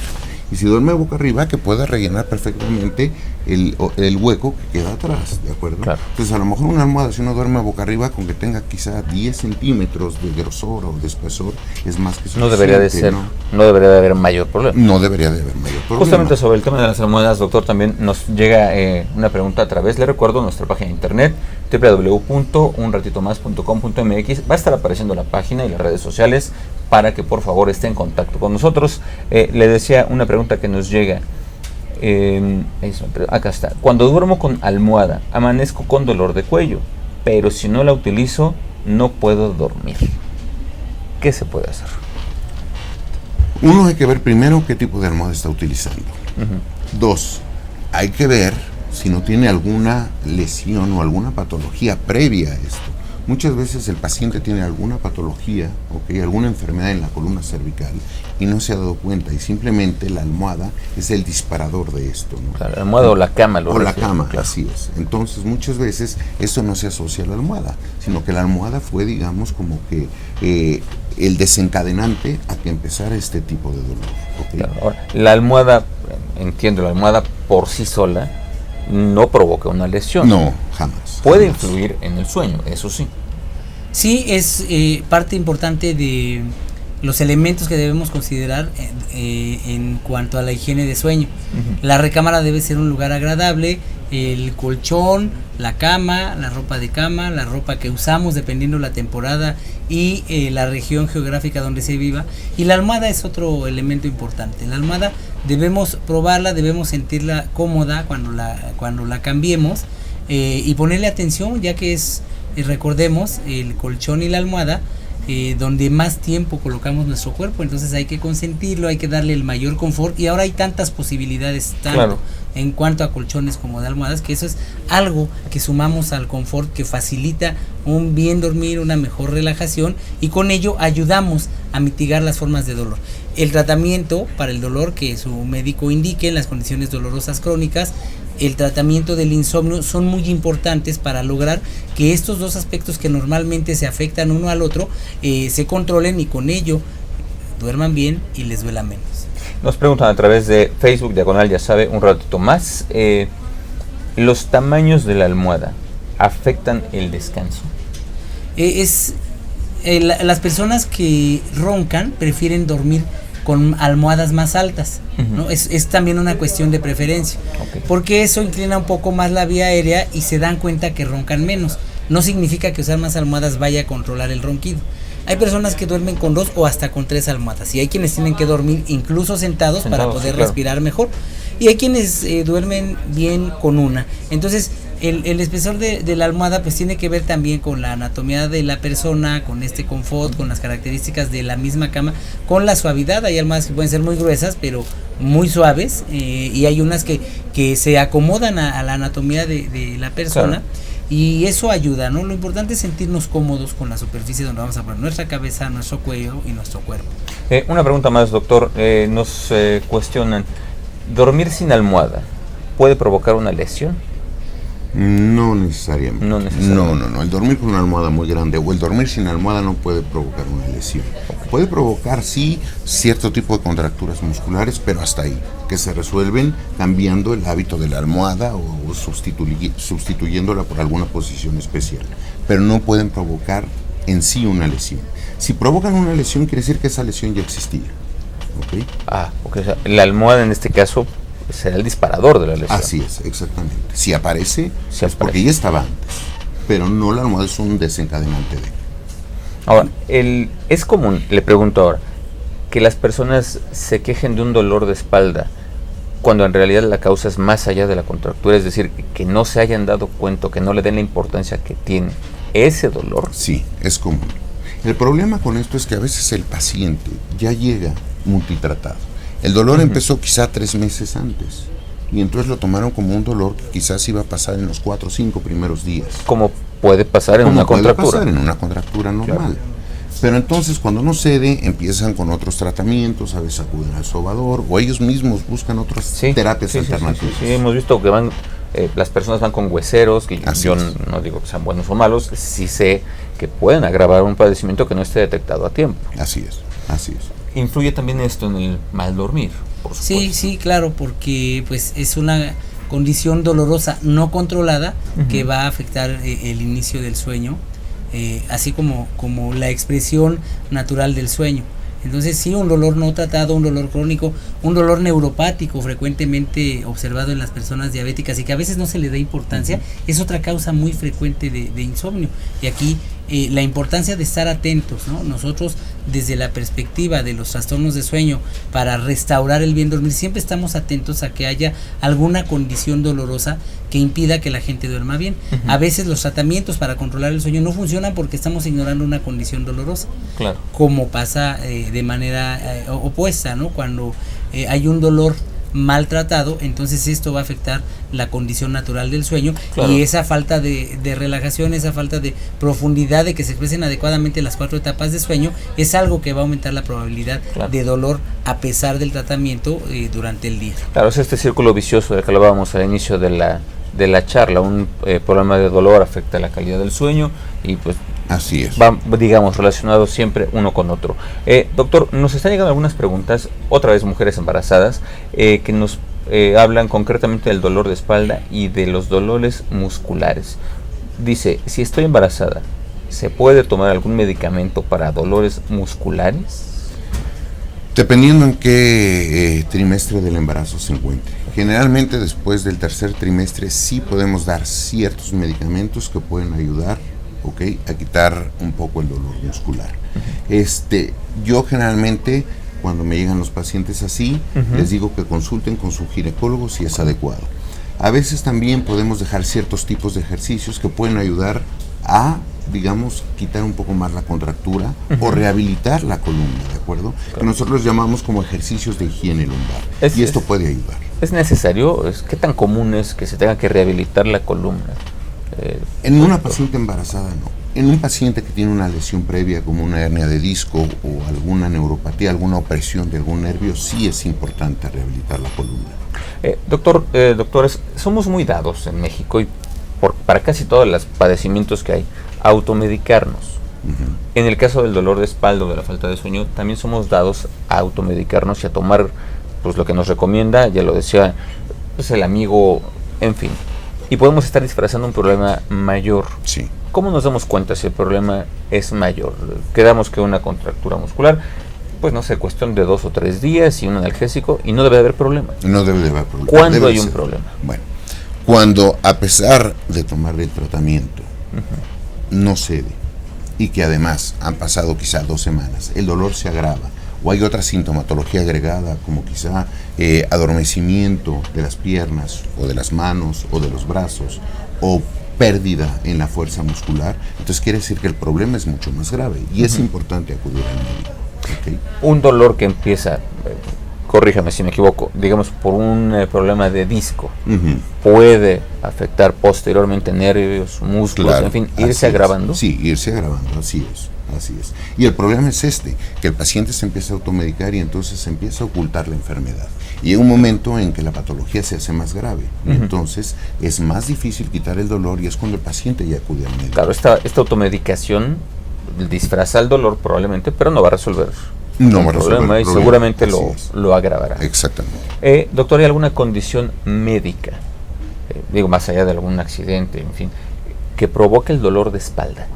Y si duerme boca arriba, que pueda rellenar perfectamente el hueco que queda atrás, ¿de acuerdo? Claro. Entonces, a lo mejor una almohada, si uno duerme boca arriba, con que tenga quizá 10 centímetros de grosor o de espesor, es más que suficiente. No debería de ser, no debería de haber mayor problema. No debería de haber mayor problema. Justamente sobre el tema de las almohadas, doctor, también nos llega una pregunta a través, le recuerdo, nuestra página de internet, www.unratitomás.com.mx. Va a estar apareciendo la página y las redes sociales para que por favor esté en contacto con nosotros. Le decía una pregunta que nos llega. Acá está. Cuando duermo con almohada, amanezco con dolor de cuello, pero si no la utilizo, no puedo dormir. ¿Qué se puede hacer? Uno, hay que ver primero qué tipo de almohada está utilizando. Dos, hay que ver si no tiene alguna lesión o alguna patología previa a esto. Muchas veces el paciente tiene alguna patología, alguna enfermedad en la columna cervical y no se ha dado cuenta y simplemente la almohada es el disparador de esto, ¿no? Claro, la almohada o la cama. La cama, claro. Así es. Entonces muchas veces esto no se asocia a la almohada, sino que la almohada fue, digamos, como que el desencadenante a que empezara este tipo de dolor. ¿Okay? Claro. Ahora, la almohada, entiendo, la almohada por sí sola no provoca una lesión. No, jamás. Puede influir en el sueño, eso sí. Sí, es parte importante de los elementos que debemos considerar en cuanto a la higiene de sueño. La recámara debe ser un lugar agradable, el colchón, la cama, la ropa de cama, la ropa que usamos dependiendo la temporada y la región geográfica donde se viva. Y la almohada es otro elemento importante. La almohada debemos probarla, debemos sentirla cómoda cuando la cambiemos y ponerle atención, ya que es, recordemos, el colchón y la almohada donde más tiempo colocamos nuestro cuerpo, entonces hay que consentirlo, hay que darle el mayor confort y ahora hay tantas posibilidades, tanto claro, en cuanto a colchones como de almohadas, que eso es algo que sumamos al confort, que facilita un bien dormir, una mejor relajación y con ello ayudamos a mitigar las formas de dolor. El tratamiento para el dolor que su médico indique en las condiciones dolorosas crónicas, el tratamiento del insomnio son muy importantes para lograr que estos dos aspectos que normalmente se afectan uno al otro se controlen y con ello duerman bien y les duela menos. Nos preguntan a través de Facebook, diagonal, ya sabe, un ratito más, ¿los tamaños de la almohada afectan el descanso? Las personas que roncan prefieren dormir con almohadas más altas, ¿no? Es también una cuestión de preferencia, porque eso inclina un poco más la vía aérea y se dan cuenta que roncan menos. No significa que usar más almohadas vaya a controlar el ronquido. Hay personas que duermen con 2 o hasta con 3 almohadas, y hay quienes tienen que dormir incluso sentados para poder respirar mejor, y hay quienes duermen bien con una. Entonces el espesor de la almohada pues tiene que ver también con la anatomía de la persona, con este confort, con las características de la misma cama, con la suavidad. Hay almohadas que pueden ser muy gruesas pero muy suaves, y hay unas que se acomodan a la anatomía de la persona. Claro. Y eso ayuda, ¿no? Lo importante es sentirnos cómodos con la superficie donde vamos a poner nuestra cabeza, nuestro cuello y nuestro cuerpo. Una pregunta más, doctor. Nos cuestionan, ¿dormir sin almohada puede provocar una lesión? No necesariamente. No. El dormir con una almohada muy grande o el dormir sin almohada no puede provocar una lesión. Puede provocar, sí, cierto tipo de contracturas musculares, pero hasta ahí, que se resuelven cambiando el hábito de la almohada o sustituyéndola por alguna posición especial. Pero no pueden provocar en sí una lesión. Si provocan una lesión, quiere decir que esa lesión ya existía. ¿Okay? O sea, la almohada en este caso será el disparador de la lesión. Así es, exactamente. Si aparece, es porque ya estaba antes, pero no, la almohada es un desencadenante de. Ahora, es común, le pregunto ahora, que las personas se quejen de un dolor de espalda cuando en realidad la causa es más allá de la contractura, es decir, que no se hayan dado cuenta, que no le den la importancia que tiene ese dolor. Sí, es común. El problema con esto es que a veces el paciente ya llega multitratado. El dolor empezó quizá 3 meses antes, y entonces lo tomaron como un dolor que quizás iba a pasar en los 4 o 5 primeros días. Como puede pasar en una contractura. Puede pasar en una contractura normal. Claro. Pero entonces cuando no cede, empiezan con otros tratamientos, a veces acuden al sobador, o ellos mismos buscan otras terapias alternativas. Sí, hemos visto que van, las personas van con hueseros, que yo no digo que sean buenos o malos, sí sé que pueden agravar un padecimiento que no esté detectado a tiempo. Así es. ¿Influye también esto en el mal dormir, por supuesto? Sí, claro, porque pues es una condición dolorosa no controlada que va a afectar el inicio del sueño, así como la expresión natural del sueño. Entonces sí, un dolor no tratado, un dolor crónico, un dolor neuropático frecuentemente observado en las personas diabéticas y que a veces no se le da importancia, es otra causa muy frecuente de insomnio. Y aquí la importancia de estar atentos, ¿no? Nosotros desde la perspectiva de los trastornos de sueño, para restaurar el bien dormir, siempre estamos atentos a que haya alguna condición dolorosa que impida que la gente duerma bien. A veces los tratamientos para controlar el sueño no funcionan porque estamos ignorando una condición dolorosa. Claro. Como pasa de manera opuesta, ¿no? Cuando hay un dolor maltratado, entonces esto va a afectar la condición natural del sueño. Claro. Y esa falta de relajación, esa falta de profundidad, de que se expresen adecuadamente las 4 etapas de sueño, es algo que va a aumentar la probabilidad de dolor a pesar del tratamiento durante el día. Claro, es este círculo vicioso del que hablábamos al inicio de la charla. Un problema de dolor afecta la calidad del sueño y pues así es. Va, digamos, relacionado siempre uno con otro. Doctor, nos están llegando algunas preguntas, otra vez mujeres embarazadas, que nos hablan concretamente del dolor de espalda y de los dolores musculares. Dice, si estoy embarazada, ¿se puede tomar algún medicamento para dolores musculares? Dependiendo en qué trimestre del embarazo se encuentre. Generalmente después del 3er trimestre sí podemos dar ciertos medicamentos que pueden ayudar, a quitar un poco el dolor muscular. Yo generalmente, cuando me llegan los pacientes así, les digo que consulten con su ginecólogo si es adecuado. A veces también podemos dejar ciertos tipos de ejercicios que pueden ayudar a, digamos, quitar un poco más la contractura o rehabilitar la columna, ¿de acuerdo? Claro. Que nosotros llamamos como ejercicios de higiene lumbar. Y esto puede ayudar. ¿Es necesario? ¿Qué tan común es que se tenga que rehabilitar la columna? En una paciente embarazada no. En un paciente que tiene una lesión previa como una hernia de disco o alguna neuropatía, alguna opresión de algún nervio, sí es importante rehabilitar la columna. Doctores, somos muy dados en México y para casi todos los padecimientos que hay, automedicarnos. En el caso del dolor de espalda o de la falta de sueño, también somos dados a automedicarnos y a tomar pues lo que nos recomienda, ya lo decía pues, el amigo, en fin. Y podemos estar disfrazando un problema mayor. Sí. ¿Cómo nos damos cuenta si el problema es mayor? Quedamos que una contractura muscular, pues no sé, cuestión de 2 o 3 días y un analgésico y no debe haber problema. No debe de haber problema. ¿Cuándo hay un problema? Bueno, cuando a pesar de tomar el tratamiento no cede y que además han pasado quizá 2 semanas, el dolor se agrava o hay otra sintomatología agregada como quizá adormecimiento de las piernas o de las manos o de los brazos o pérdida en la fuerza muscular, entonces quiere decir que el problema es mucho más grave y es importante acudir al médico. ¿Okay? Un dolor que empieza, corríjame si me equivoco, digamos por un problema de disco, puede afectar posteriormente nervios, músculos, Claro, en fin, irse agravando. Sí, irse agravando, así es. Así es. Y el problema es que el paciente se empieza a automedicar y entonces se empieza a ocultar la enfermedad. Y hay un momento en que la patología se hace más grave. Y entonces es más difícil quitar el dolor y es cuando el paciente ya acude al médico. Claro, esta automedicación disfraza el dolor probablemente, pero no va a resolver No el va a resolver problema el y problema. seguramente Así lo agravará. Exactamente. Doctor, ¿hay alguna condición médica, digo más allá de algún accidente, en fin, que provoque el dolor de espalda?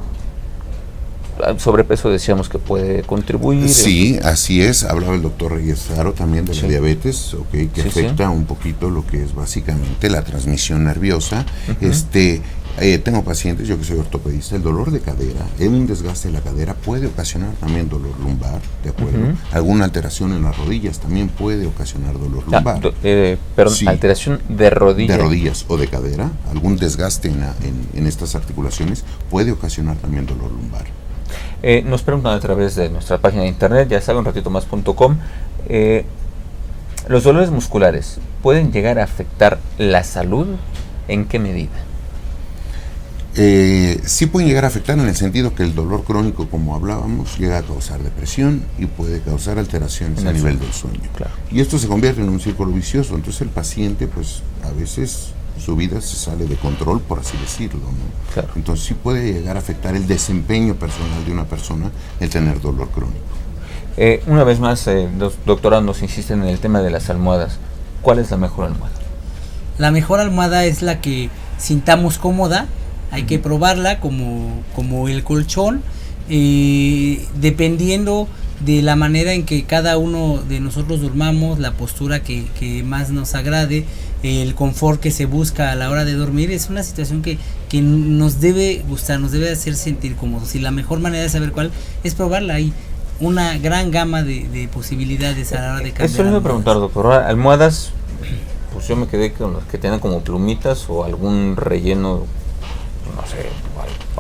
Sobrepeso decíamos que puede contribuir. Sí, así es. Hablaba el doctor Reyes Faro también de la diabetes, que afecta un poquito lo que es básicamente la transmisión nerviosa. Tengo pacientes, yo que soy ortopedista, el dolor de cadera, un desgaste de la cadera puede ocasionar también dolor lumbar, ¿de acuerdo? Alguna alteración en las rodillas también puede ocasionar dolor lumbar. Perdón, alteración de rodillas. De rodillas o de cadera, algún desgaste en estas articulaciones puede ocasionar también dolor lumbar. Nos preguntan a través de nuestra página de internet, ya saben, unratitomas.com, ¿los dolores musculares pueden llegar a afectar la salud? ¿En qué medida? Sí pueden llegar a afectar en el sentido que el dolor crónico, como hablábamos, llega a causar depresión y puede causar alteraciones a nivel del sueño. Claro. Y esto se convierte en un círculo vicioso, entonces el paciente pues a veces su vida se sale de control, por así decirlo, ¿no? Claro. Entonces sí puede llegar a afectar el desempeño personal de una persona el tener dolor crónico. Una vez más, los doctorandos insisten en el tema de las almohadas. ¿Cuál es la mejor almohada? La mejor almohada es la que sintamos cómoda, hay que probarla como el colchón, dependiendo de la manera en que cada uno de nosotros durmamos, la postura que más nos agrade, el confort que se busca a la hora de dormir, es una situación que nos debe gustar, nos debe hacer sentir cómodos, y la mejor manera de saber cuál es probarla. Hay una gran gama de posibilidades a la hora de cambiar. Eso le iba a preguntar, doctor. Almohadas, pues yo me quedé con las que tienen como plumitas o algún relleno, no sé,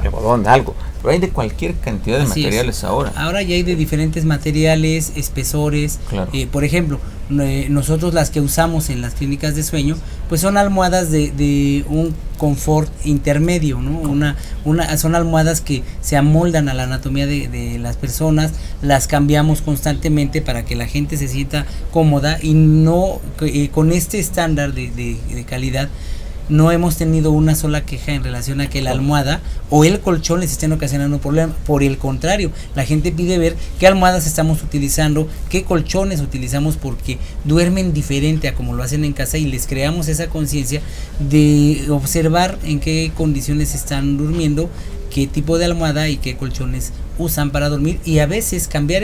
algodón, algo. Pero hay de cualquier cantidad de materiales ahora. Ahora ya hay de diferentes materiales, espesores. Claro. Por ejemplo, nosotros las que usamos en las clínicas de sueño, pues son almohadas de un confort intermedio, ¿no? Son almohadas que se amoldan a la anatomía de las personas, las cambiamos constantemente para que la gente se sienta cómoda y no con este estándar de calidad. No hemos tenido una sola queja en relación a que la almohada o el colchón les estén ocasionando un problema. Por el contrario, la gente pide ver qué almohadas estamos utilizando, qué colchones utilizamos, porque duermen diferente a como lo hacen en casa y les creamos esa conciencia de observar en qué condiciones están durmiendo, qué tipo de almohada y qué colchones usan para dormir, y a veces cambiar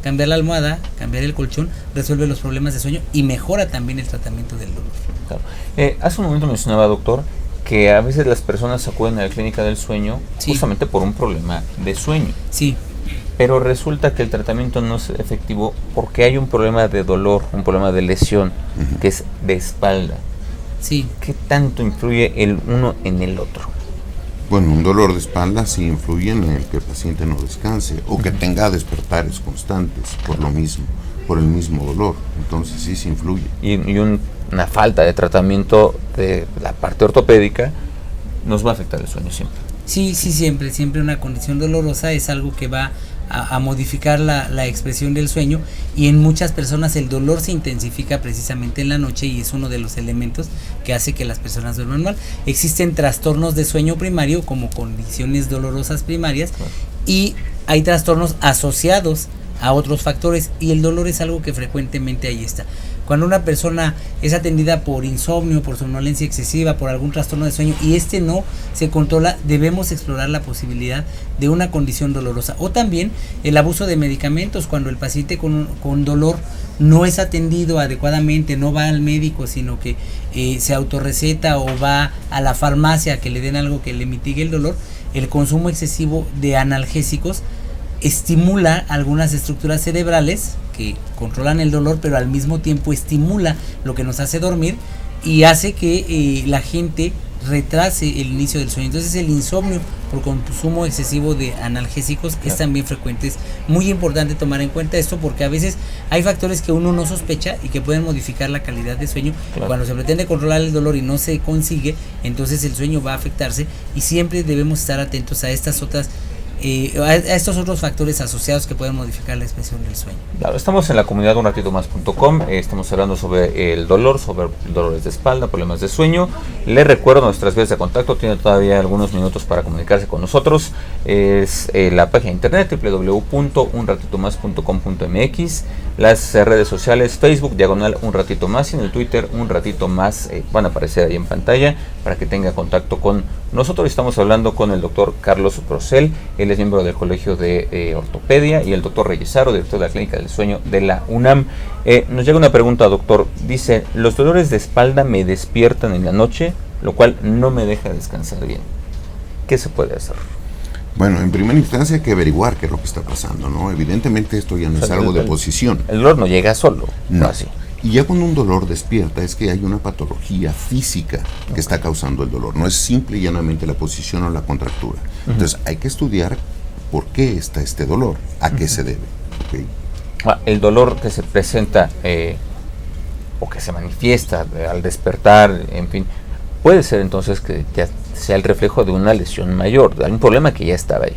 la almohada, cambiar el colchón, resuelve los problemas de sueño y mejora también el tratamiento del dolor. Claro. Hace un momento mencionaba, doctor, que a veces las personas acuden a la clínica del sueño justamente por un problema de sueño. Sí. Pero resulta que el tratamiento no es efectivo porque hay un problema de dolor, un problema de lesión, que es de espalda. Sí. ¿Qué tanto influye el uno en el otro? Bueno, un dolor de espalda sí influye en el que el paciente no descanse o que tenga despertares constantes por el mismo dolor. Entonces sí se influye. Y una falta de tratamiento de la parte ortopédica nos va a afectar el sueño siempre. Sí, siempre una condición dolorosa es algo que va a modificar la expresión del sueño, y en muchas personas el dolor se intensifica precisamente en la noche y es uno de los elementos que hace que las personas duerman mal. Existen trastornos de sueño primario como condiciones dolorosas primarias y hay trastornos asociados a otros factores, y el dolor es algo que frecuentemente ahí está. Cuando una persona es atendida por insomnio, por somnolencia excesiva, por algún trastorno de sueño y no se controla, debemos explorar la posibilidad de una condición dolorosa. O también el abuso de medicamentos, cuando el paciente con dolor no es atendido adecuadamente, no va al médico, sino que se autorreceta o va a la farmacia a que le den algo que le mitigue el dolor. El consumo excesivo de analgésicos estimula algunas estructuras cerebrales que controlan el dolor, pero al mismo tiempo estimula lo que nos hace dormir y hace que la gente retrase el inicio del sueño. Entonces el insomnio por consumo excesivo de analgésicos es también frecuente. Es muy importante tomar en cuenta esto, porque a veces hay factores que uno no sospecha y que pueden modificar la calidad de sueño. Cuando se pretende controlar el dolor y no se consigue, entonces el sueño va a afectarse, y siempre debemos estar atentos a estas otras a estos otros factores asociados que pueden modificar la expresión del sueño. Claro, estamos en la comunidad unratitomas.com, estamos hablando sobre el dolor, sobre dolores de espalda, problemas de sueño. Les recuerdo nuestras vías de contacto, tiene todavía algunos minutos para comunicarse con nosotros. Es la página de internet www.unratitomas.com.mx, las redes sociales, Facebook, /Un Ratito Más, y en el Twitter, Un Ratito Más, van a aparecer ahí en pantalla para que tenga contacto con nosotros. Estamos hablando con el doctor Carlos Procel, él es miembro del Colegio de Ortopedia, y el doctor Reyesaro, director de la Clínica del Sueño de la UNAM. Nos llega una pregunta, doctor. Dice: los dolores de espalda me despiertan en la noche, lo cual no me deja descansar bien. ¿Qué se puede hacer? Bueno, en primera instancia hay que averiguar qué es lo que está pasando, ¿no? Evidentemente esto ya no es algo de posición. El dolor no llega solo, no así. Y ya cuando un dolor despierta es que hay una patología física que está causando el dolor. No es simple y llanamente la posición o la contractura. Entonces hay que estudiar por qué está este dolor, a qué se debe. ¿Okay? El dolor que se presenta o que se manifiesta al despertar, en fin, puede ser entonces que ya sea el reflejo de una lesión mayor, de algún problema que ya estaba ahí.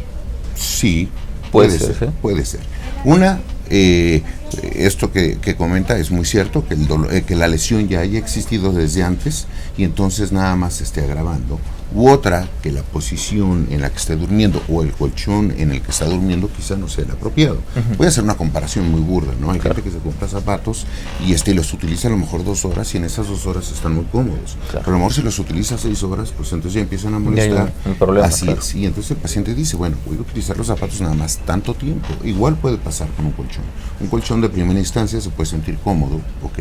Sí, puede ser, ¿sí? Puede ser. Una, esto que comenta es muy cierto, que, que la lesión ya haya existido desde antes y entonces nada más se esté agravando. U otra, que la posición en la que esté durmiendo o el colchón en el que está durmiendo quizá no sea el apropiado. Voy a hacer una comparación muy burda, ¿no? Hay gente que se compra zapatos y los utiliza a lo mejor 2 horas y en esas 2 horas están muy cómodos. Pero a lo mejor si los utiliza 6 horas, pues entonces ya empiezan a molestar. Un problema, así es. Y entonces el paciente dice, bueno, voy a utilizar los zapatos nada más tanto tiempo. Igual puede pasar con un colchón. Un colchón de primera instancia se puede sentir cómodo, ¿ok?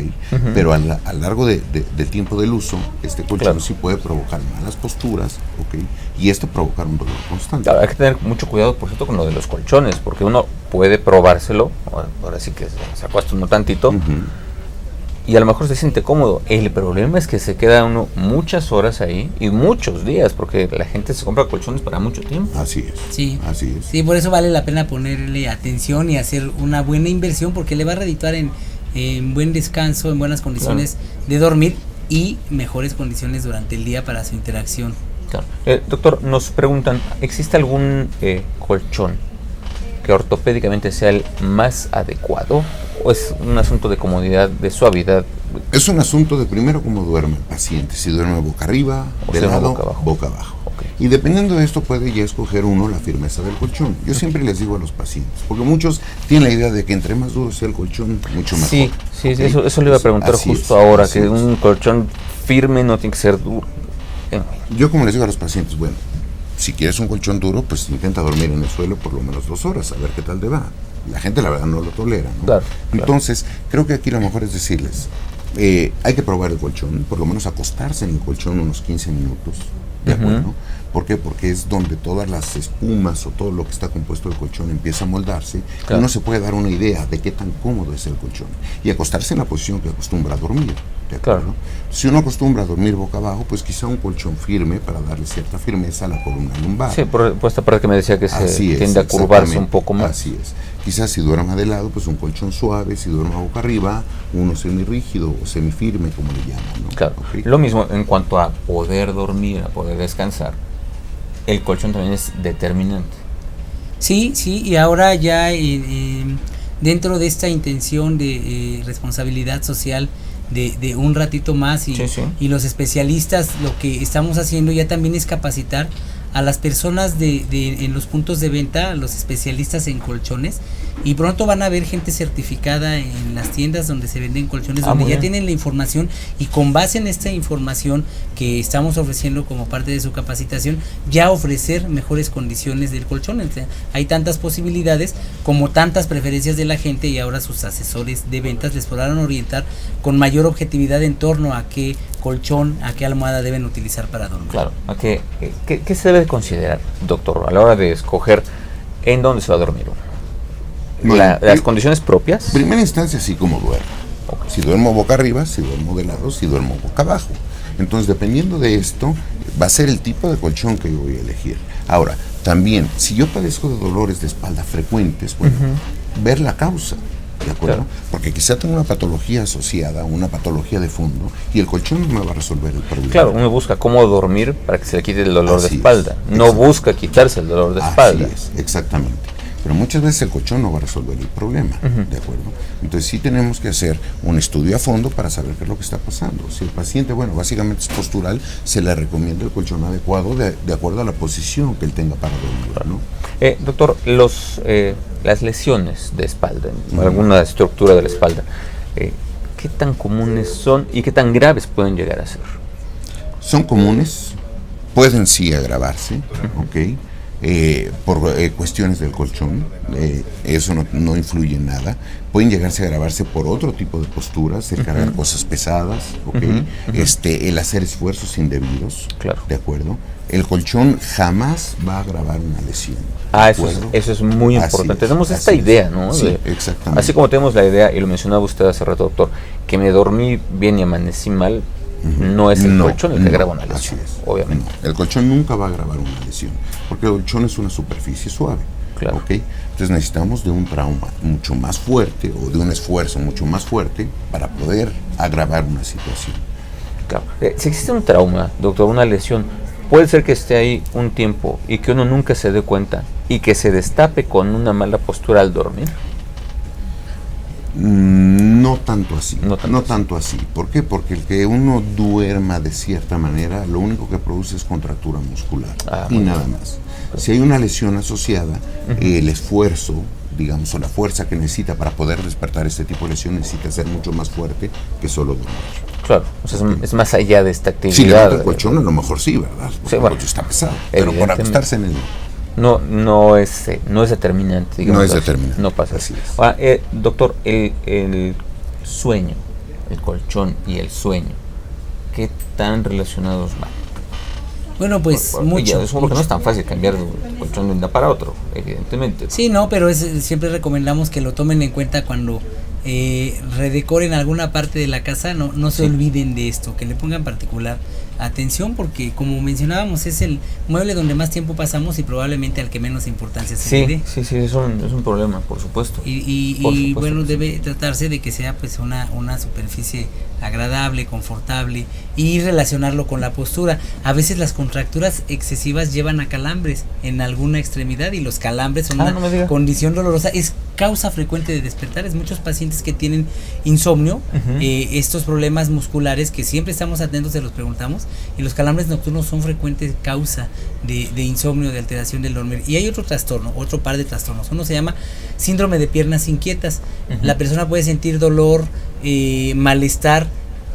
Pero a lo largo del tiempo del uso, este colchón sí puede provocar malas posturas, ¿okay? Y esto provocar un dolor constante. Claro, hay que tener mucho cuidado, por cierto, con lo de los colchones, porque uno puede probárselo, ahora sí que se acuesta uno tantito, y a lo mejor se siente cómodo. El problema es que se queda uno muchas horas ahí y muchos días, porque la gente se compra colchones para mucho tiempo. Así es. Sí, así es. Sí, por eso vale la pena ponerle atención y hacer una buena inversión, porque le va a redituar en buen descanso, en buenas condiciones de dormir y mejores condiciones durante el día para su interacción. Claro. Doctor, nos preguntan, ¿existe algún colchón que ortopédicamente sea el más adecuado? ¿O es un asunto de comodidad, de suavidad? Es un asunto de primero cómo duerme el paciente, si duerme boca arriba, de lado, boca abajo. Y dependiendo de esto puede ya escoger uno la firmeza del colchón. Yo siempre les digo a los pacientes, porque muchos tienen la idea de que entre más duro sea el colchón, mucho mejor. Sí, eso le iba a preguntar justo ahora, que un colchón firme no tiene que ser duro. Yo como les digo a los pacientes, bueno, si quieres un colchón duro, pues intenta dormir en el suelo por lo menos 2 horas, a ver qué tal te va. La gente la verdad no lo tolera, ¿no? Claro, Entonces, creo que aquí lo mejor es decirles, hay que probar el colchón, por lo menos acostarse en el colchón unos 15 minutos, ¿de acuerdo? ¿Por qué? Porque es donde todas las espumas o todo lo que está compuesto del colchón empieza a moldarse, y uno se puede dar una idea de qué tan cómodo es el colchón. Y acostarse en la posición que acostumbra a dormir, ¿de acuerdo? Si uno acostumbra a dormir boca abajo, pues quizá un colchón firme para darle cierta firmeza a la columna lumbar. Sí, por esta parte que me decía que se tiende a curvarse un poco más. Así es. Quizás si duerma de lado, pues un colchón suave; si duerma boca arriba, uno semirrígido o semifirme, como le llaman, ¿no? Claro. ¿Okay? Lo mismo en cuanto a poder dormir, a poder descansar. El colchón también es determinante. Sí, y ahora ya dentro de esta intención de responsabilidad social de un ratito más y los especialistas, lo que estamos haciendo ya también es capacitar a las personas en los puntos de venta, a los especialistas en colchones, y pronto van a ver gente certificada en las tiendas donde se venden colchones, donde ya tienen la información, y con base en esta información que estamos ofreciendo como parte de su capacitación, ya ofrecer mejores condiciones del colchón. Entonces, hay tantas posibilidades como tantas preferencias de la gente, y ahora sus asesores de ventas les podrán orientar con mayor objetividad en torno a qué colchón, a qué almohada deben utilizar para dormir. Claro, ¿qué se debe considerar, doctor, a la hora de escoger en dónde se va a dormir uno? ¿Las condiciones propias? En primera instancia, sí, como duermo. Okay. Si duermo boca arriba, si duermo de lado, si duermo boca abajo. Entonces, dependiendo de esto, va a ser el tipo de colchón que yo voy a elegir. Ahora, también, si yo padezco de dolores de espalda frecuentes, bueno, ver la causa, ¿de acuerdo? Claro. Porque quizá tengo una patología asociada, una patología de fondo, y el colchón no me va a resolver el problema. Claro, uno busca cómo dormir para que se le quite el dolor de espalda. No busca quitarse el dolor de espalda. Así es, exactamente. Pero muchas veces el colchón no va a resolver el problema, ¿de acuerdo? Entonces sí tenemos que hacer un estudio a fondo para saber qué es lo que está pasando. Si el paciente, bueno, básicamente es postural, se le recomienda el colchón adecuado de acuerdo a la posición que él tenga para dormir, ¿no? Doctor, las lesiones de espalda, alguna estructura de la espalda, ¿qué tan comunes son y qué tan graves pueden llegar a ser? Son comunes, pueden sí agravarse, ¿ok? Por cuestiones del colchón, eso no influye en nada. Pueden llegarse a agravarse por otro tipo de posturas, el cargar cosas pesadas, ¿okay? El hacer esfuerzos indebidos, ¿de acuerdo? El colchón jamás va a agravar una lesión. Eso es muy importante. Tenemos esta idea, ¿no? Sí, exactamente. Así como tenemos la idea, y lo mencionaba usted hace rato, doctor, que me dormí bien y amanecí mal, no es el colchón el que agrava una lesión, obviamente. No, el colchón nunca va a agravar una lesión, porque el colchón es una superficie suave. Claro. ¿Okay? Entonces necesitamos de un trauma mucho más fuerte o de un esfuerzo mucho más fuerte para poder agravar una situación. Claro. Si existe un trauma, doctor, una lesión, puede ser que esté ahí un tiempo y que uno nunca se dé cuenta y que se destape con una mala postura al dormir. No tanto así, no tanto así. ¿Por qué? Porque el que uno duerma de cierta manera, lo único que produce es contractura muscular y nada más. Si hay una lesión asociada, el esfuerzo, digamos, o la fuerza que necesita para poder despertar este tipo de lesión necesita ser mucho más fuerte que solo dormir. Claro, o sea, es más allá de esta actividad. Si levanta el colchón, a lo mejor sí, ¿verdad? Porque el colchón está pesado, pero por acostarse en él no es determinante, digamos. No es determinante. No pasa así. Ahora, doctor, el sueño, el colchón y el sueño, ¿qué tan relacionados van? Bueno, pues mucho. Es porque no es tan fácil cambiar de un colchón de un día para otro, evidentemente. Sí, no, pero siempre recomendamos que lo tomen en cuenta cuando redecoren alguna parte de la casa, no se olviden de esto, que le pongan particular atención, porque como mencionábamos es el mueble donde más tiempo pasamos y probablemente al que menos importancia se le dé. Sí, es un problema, por supuesto. Y bueno, debe tratarse de que sea pues una superficie agradable, confortable, y relacionarlo con la postura. A veces las contracturas excesivas llevan a calambres en alguna extremidad, y los calambres son una condición dolorosa, es causa frecuente de despertares. Muchos pacientes que tienen insomnio, estos problemas musculares que siempre estamos atentos, se los preguntamos, y los calambres nocturnos son frecuentes causa de insomnio, de alteración del dormir. Y hay otro trastorno, otro par de trastornos. Uno se llama síndrome de piernas inquietas. La persona puede sentir dolor, malestar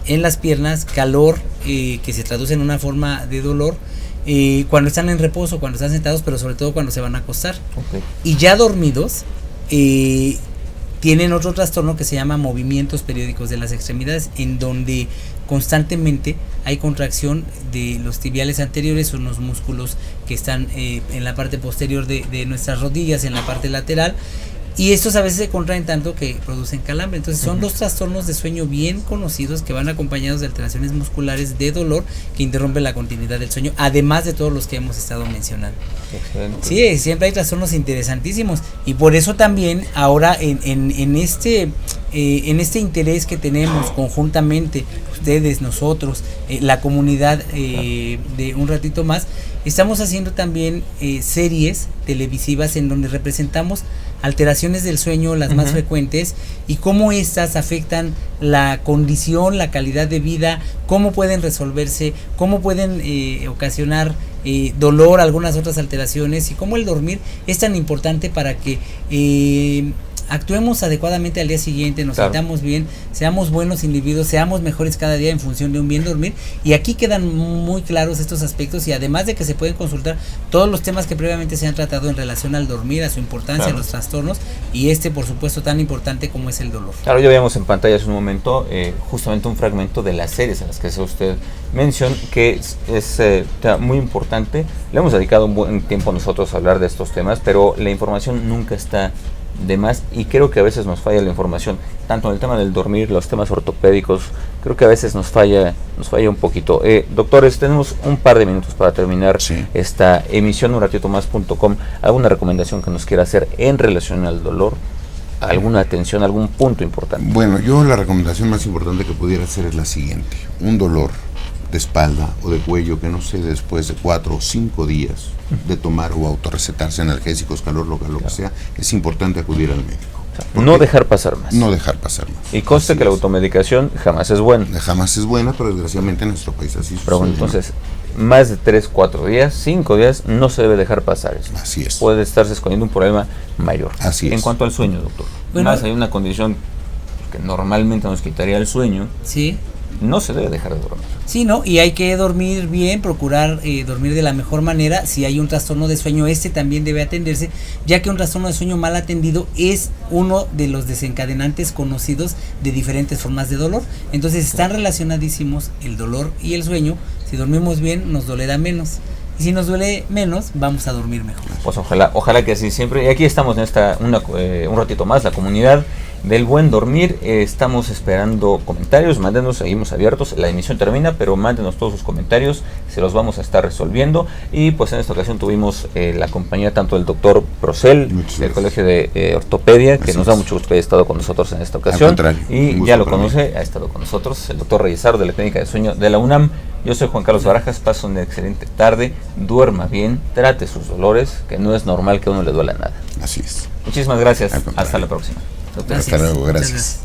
en las piernas, calor, que se traduce en una forma de dolor, cuando están en reposo, cuando están sentados, pero sobre todo cuando se van a acostar. Y ya dormidos, tienen otro trastorno que se llama movimientos periódicos de las extremidades, en donde constantemente hay contracción de los tibiales anteriores, son los músculos que están en la parte posterior de nuestras rodillas, en la parte lateral, y estos a veces se contraen tanto que producen calambre. Entonces son dos trastornos de sueño bien conocidos, que van acompañados de alteraciones musculares de dolor que interrumpen la continuidad del sueño, además de todos los que hemos estado mencionando. Excelente. Sí, siempre hay trastornos interesantísimos, y por eso también ahora en este interés que tenemos conjuntamente, ustedes, nosotros, la comunidad de Un Ratito Más, estamos haciendo también series televisivas en donde representamos alteraciones del sueño, las más frecuentes, y cómo estas afectan la condición, la calidad de vida, cómo pueden resolverse, cómo pueden ocasionar dolor, algunas otras alteraciones, y cómo el dormir es tan importante para que actuemos adecuadamente al día siguiente, nos sintamos bien, seamos buenos individuos, seamos mejores cada día en función de un bien dormir. Y aquí quedan muy claros estos aspectos, y además de que se pueden consultar todos los temas que previamente se han tratado en relación al dormir, a su importancia, a los trastornos, y por supuesto tan importante como es el dolor. Claro, ya veíamos en pantalla hace un momento justamente un fragmento de las series a las que hace usted mención, que es muy importante. Le hemos dedicado un buen tiempo nosotros a hablar de estos temas, pero la información nunca está de más, y creo que a veces nos falla la información, tanto en el tema del dormir, los temas ortopédicos, creo que a veces nos falla un poquito. Doctores, tenemos un par de minutos para terminar esta emisión, unratitomas.com. ¿Alguna recomendación que nos quiera hacer en relación al dolor? ¿Alguna atención, algún punto importante? Bueno, yo la recomendación más importante que pudiera hacer es la siguiente: un dolor de espalda o de cuello que no se dé después de 4 o 5 días de tomar o autorrecetarse analgésicos, calor local, lo que sea, es importante acudir al médico. No dejar pasar más. No dejar pasar más. Y conste que la automedicación jamás es buena. Jamás es buena, pero desgraciadamente en nuestro país así sucede. Pero bueno, entonces, más de 3, 4 días, 5 días, no se debe dejar pasar eso. Así es. Puede estarse escondiendo un problema mayor. Así es. En cuanto al sueño, doctor, más hay una condición que normalmente nos quitaría el sueño. Sí. No se debe dejar de dormir. Sí, ¿no? Y hay que dormir bien, procurar dormir de la mejor manera. Si hay un trastorno de sueño, también debe atenderse, ya que un trastorno de sueño mal atendido es uno de los desencadenantes conocidos de diferentes formas de dolor. Entonces están relacionadísimos el dolor y el sueño. Si dormimos bien, nos dolerá menos. Y si nos duele menos, vamos a dormir mejor. Pues ojalá que así siempre. Y aquí estamos en un ratito más, la comunidad del buen dormir. Estamos esperando comentarios, mándenos, seguimos abiertos. La emisión termina, pero mándenos todos sus comentarios, se los vamos a estar resolviendo. Y pues en esta ocasión tuvimos la compañía tanto del doctor Procel, del Colegio de Ortopedia, que nos da mucho gusto que haya estado con nosotros en esta ocasión. Y ya lo conoce, ha estado con nosotros el doctor Reyesaro, de la Clínica de Sueño de la UNAM. Yo soy Juan Carlos Barajas, pasa una excelente tarde, duerma bien, trate sus dolores, que no es normal que a uno le duela nada. Así es. Muchísimas gracias, hasta la próxima. Hasta luego, gracias.